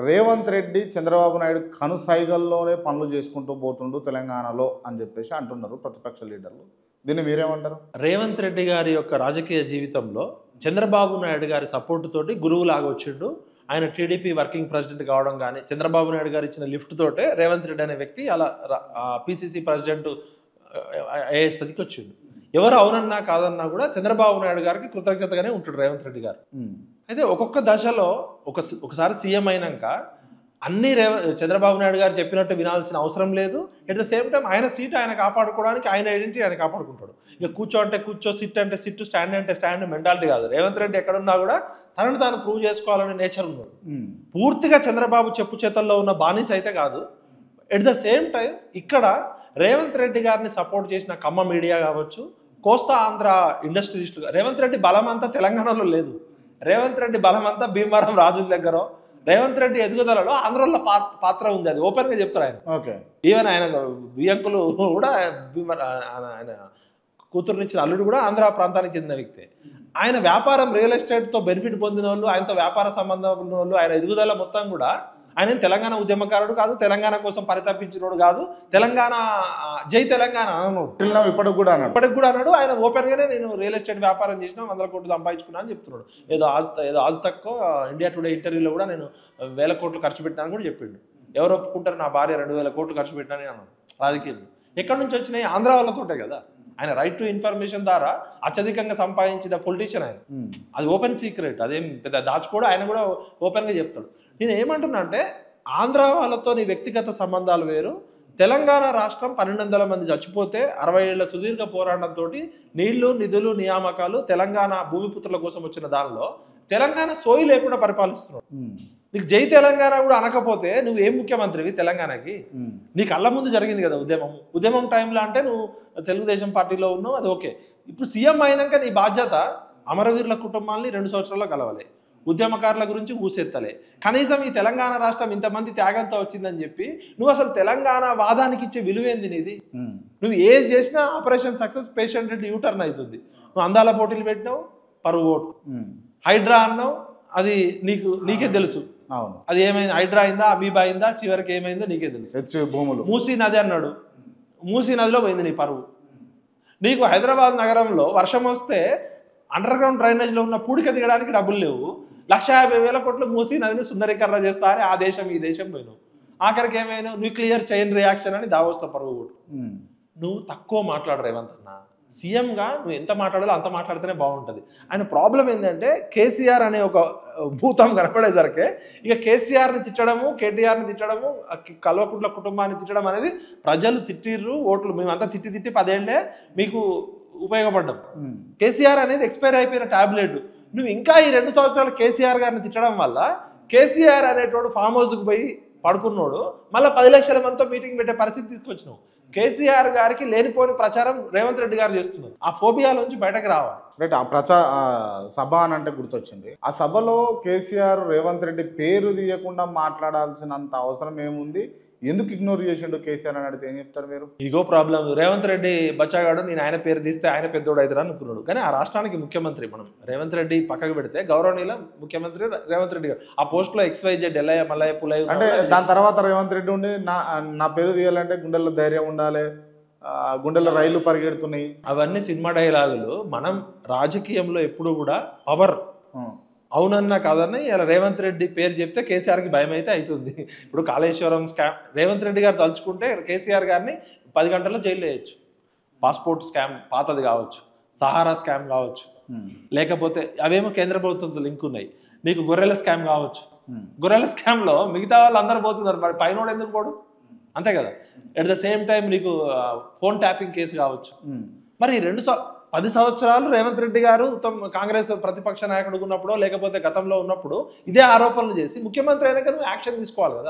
రేవంత్ రెడ్డి చంద్రబాబు నాయుడు కనుసైగల్లోనే పనులు చేసుకుంటూ పోతుండు తెలంగాణలో అని చెప్పేసి అంటున్నారు ప్రతిపక్ష లీడర్లు. దీన్ని మీరేమంటారు? రేవంత్ రెడ్డి గారి యొక్క రాజకీయ జీవితంలో చంద్రబాబు నాయుడు గారి సపోర్ట్ తోటి గురువులాగా వచ్చిండు. ఆయన టీడీపీ వర్కింగ్ ప్రెసిడెంట్ కావడం కానీ చంద్రబాబు నాయుడు గారు ఇచ్చిన లిఫ్ట్ తోటే రేవంత్ రెడ్డి అనే వ్యక్తి అలా పిసిసి ప్రెసిడెంట్ అయ్యే స్థితికి వచ్చిండు. ఎవరు అవునన్నా కాదన్నా కూడా చంద్రబాబు నాయుడు గారికి కృతజ్ఞతగానే ఉంటాడు రేవంత్ రెడ్డి గారు. అయితే ఒక్కొక్క దశలో ఒకసారి సీఎం అయినాక అన్ని చంద్రబాబు నాయుడు గారు చెప్పినట్టు వినాల్సిన అవసరం లేదు. ఎట్ ద సేమ్ టైం ఆయన సీట్ ఆయన కాపాడుకోవడానికి ఆయన ఐడెంటిటీ ఆయన కాపాడుకుంటాడు. ఇక కూర్చో అంటే కూర్చో, సిట్ అంటే సిట్, స్టాండ్ అంటే స్టాండ్ మెంటాలిటీ కాదు. రేవంత్ రెడ్డి ఎక్కడున్నా కూడా తనను తాను ప్రూవ్ చేసుకోవాలనే నేచర్ ఉన్నాడు. పూర్తిగా చంద్రబాబు చెప్పు చేతల్లో ఉన్న బానిస అయితే కాదు. ఎట్ ద సేమ్ టైం ఇక్కడ రేవంత్ రెడ్డి గారిని సపోర్ట్ చేసిన కమ్మ మీడియా కావచ్చు, కోస్తా ఆంధ్ర ఇండస్ట్రియలిస్టులు, రేవంత్ రెడ్డి బలం అంతా తెలంగాణలో లేదు. రేవంత్ రెడ్డి బలం అంతా భీమవరం రాజుల దగ్గర, రేవంత్ రెడ్డి ఎదుగుదలలో ఆంధ్రలో పాత్ర ఉంది. అది ఓపెన్గా చెప్తారు ఆయన. ఓకే, ఈవెన్ ఆయన బియ్యంకులు కూడా ఆయన కూతురునిచ్చిన అల్లుడు కూడా ఆంధ్ర ప్రాంతానికి చెందిన వ్యక్తే. ఆయన వ్యాపారం రియల్ ఎస్టేట్తో బెనిఫిట్ పొందిన వాళ్ళు, ఆయనతో వ్యాపార సంబంధం ఉన్న వాళ్ళు, ఆయన ఎదుగుదల మొత్తం కూడా ఆయన తెలంగాణ ఉద్యమకారుడు కాదు, తెలంగాణ కోసం పరితపించినోడు కాదు, తెలంగాణ జై తెలంగాణ అన్నాడు. ఇప్పటికి కూడా అన్నాడు. ఆయన ఓపెన్గానే నేను రియల్ ఎస్టేట్ వ్యాపారం చేసిన 100 కోట్లు సంపాదించుకున్నా అని చెప్తున్నాడు. ఏదో ఆజ్ తక్కువ ఇండియా టుడే ఇంటర్వ్యూలో కూడా నేను 1000 కోట్లు ఖర్చు పెట్టానని కూడా చెప్పిండు. ఎవరు ఒప్పుకుంటారు? నా భార్య 2000 కోట్లు ఖర్చు పెట్టానని అన్నాడు. రాజకీయం ఎక్కడి నుంచి వచ్చినాయి? ఆంధ్ర వాళ్ళతోటే కదా. ఆయన రైట్ టు ఇన్ఫర్మేషన్ ద్వారా అత్యధికంగా సంపాదించిన పొలిటీషియన్ ఆయన. అది ఓపెన్ సీక్రెట్, అదేం పెద్ద దాచుకోవడం. ఆయన కూడా ఓపెన్గా చెప్తాడు. నేను ఏమంటున్నా అంటే ఆంధ్ర వాళ్ళతో నీ వ్యక్తిగత సంబంధాలు వేరు. తెలంగాణ రాష్ట్రం 1200 మంది చచ్చిపోతే 60 ఏళ్ల సుదీర్ఘ పోరాటంతో నీళ్లు, నిధులు, నియామకాలు తెలంగాణ భూమిపుత్రుల కోసం వచ్చిన దానిలో తెలంగాణ సోయి లేకుండా పరిపాలిస్తున్నాడు. నీకు జై తెలంగాణ కూడా అనకపోతే నువ్వు ఏం ముఖ్యమంత్రివి తెలంగాణకి? నీ కళ్ళ ముందు జరిగింది కదా ఉద్యమం టైంలో. అంటే నువ్వు తెలుగుదేశం పార్టీలో ఉన్నావు, అది ఓకే. ఇప్పుడు సీఎం అయినాక నీ బాధ్యత అమరవీరుల కుటుంబాలని 2 సంవత్సరాల్లో కలవాలి, ఉద్యమకారుల గురించి ఊసెత్తలే. కనీసం ఈ తెలంగాణ రాష్ట్రం ఇంతమంది త్యాగంతో వచ్చిందని చెప్పి నువ్వు అసలు తెలంగాణ వాదానికి ఇచ్చే విలువేంది నీది? నువ్వు ఏది చేసినా operation success, patient Reddy U turn అవుతుంది. నువ్వు అందాల పోటీలు పెట్టినావు, పరువు ఓటు. హైడ్రా అన్నావు, అది నీకే తెలుసు. అవును, అది ఏమైంది? హైడ్రా అయిందా, అమీబా అయిందా, చివరికి ఏమైందో నీకే తెలుసు. భూములు మూసీ నది అన్నాడు, మూసీ నదిలో పోయింది నీ పరువు. నీకు హైదరాబాద్ నగరంలో వర్షం వస్తే అండర్ గ్రౌండ్ డ్రైనేజ్లో ఉన్న పూడిక దిగడానికి డబ్బులు లేవు. 150,000 కోట్లు మూసీ నదిని సుందరీకరణ చేస్తా అని ఆ దేశం ఈ దేశం పోయినావు. ఆఖరికి ఏమైనా న్యూక్లియర్ చైన్ రియాక్షన్ అని దావోస్లో పరువు కొట్టు. నువ్వు తక్కువ మాట్లాడు రేవంత్ అన్న. సీఎంగా నువ్వు ఎంత మాట్లాడాలో అంత మాట్లాడితేనే బాగుంటుంది. ఆయన ప్రాబ్లం ఏంటంటే కేసీఆర్ అనే ఒక భూతం కనపడేసరికి ఇక కేసీఆర్ని తిట్టడము, కేటీఆర్ని తిట్టడము, కల్వకుంట్ల కుటుంబాన్ని తిట్టడం అనేది ప్రజలు తిట్టిర్రు. ఓట్లు మేమంతా తిట్టి 10 ఏళ్లే మీకు ఉపయోగపడ్డాం. కేసీఆర్ అనేది ఎక్స్పైర్ అయిపోయిన టాబ్లెట్. నువ్వు ఇంకా ఈ 2 సంవత్సరాలు కేసీఆర్ గారిని తిట్టడం వల్ల కేసీఆర్ అనేటోడు ఫామ్ హౌస్కి పోయి పడుకున్నాడు, మళ్ళీ 10 లక్షల మందితో మీటింగ్ పెట్టే పరిస్థితి తీసుకొచ్చినావు. కేసీఆర్ గారికి లేనిపోని ప్రచారం రేవంత్ రెడ్డి గారు చేస్తున్నారు. ఆ ఫోబియాలోంచి బయటకు రావాలి. రైట్. ఆ సభ అని అంటే గుర్తొచ్చింది. ఆ సభలో కేసీఆర్ రేవంత్ రెడ్డి పేరు తీయకుండా మాట్లాడాల్సినంత అవసరం ఏముంది? ఎందుకు ఇగ్నోర్ చేసిండు కేసీఆర్ అని అడిగితే ఏం చెప్తారు మీరు? Ego problem. రేవంత్ రెడ్డి బచ్చాగాడు, నేను ఆయన పేరు తీస్తే ఆయన పెద్దోడు అవుతారు అనుకున్నాడు. కానీ ఆ రాష్ట్రానికి ముఖ్యమంత్రి మనం రేవంత్ రెడ్డి పక్కకు పెడితే గౌరవనీయుల ముఖ్యమంత్రి రేవంత్ రెడ్డి గారు. ఆ పోస్ట్లో XYZ ఎల్లయ్య మల్లయ్య పుల్లయ్య అంటే దాని తర్వాత రేవంత్ రెడ్డి ఉండి నా పేరు తీయాలంటే గుండెల్లో ధైర్యం ఉండాలి, గుండెల్లో రైళ్లు పరిగెడుతున్నాయి, అవన్నీ సినిమా డైలాగులు. మనం రాజకీయంలో ఎప్పుడు కూడా పవర్ అవునన్నా కాదన్నా ఇలా రేవంత్ రెడ్డి పేరు చెప్తే కేసీఆర్కి భయం అయితే అవుతుంది. ఇప్పుడు కాళేశ్వరం స్కామ్ రేవంత్ రెడ్డి గారు తలుచుకుంటే కేసీఆర్ గారిని 10 గంటల్లో జైలు వేయచ్చు. పాస్పోర్ట్ స్కామ్ పాతది కావచ్చు, సహారా స్కామ్ కావచ్చు, లేకపోతే అవేమో కేంద్ర ప్రభుత్వంతో లింక్ ఉన్నాయి. నీకు గొర్రెల స్కామ్ కావచ్చు. గొర్రెల స్కామ్లో మిగతా వాళ్ళు అందరు పోతున్నారు, మరి పైనోడు ఎందుకు పోడు? అంతే కదా. ఎట్ ద సేమ్ టైం నీకు ఫోన్ ట్యాపింగ్ కేసు కావచ్చు. మరి 10 సంవత్సరాలు రేవంత్ రెడ్డి గారు కాంగ్రెస్ ప్రతిపక్ష నాయకుడు ఉన్నప్పుడు లేకపోతే గతంలో ఉన్నప్పుడు ఇదే ఆరోపణలు చేసి ముఖ్యమంత్రి అయినాక నువ్వు యాక్షన్ తీసుకోవాలి కదా.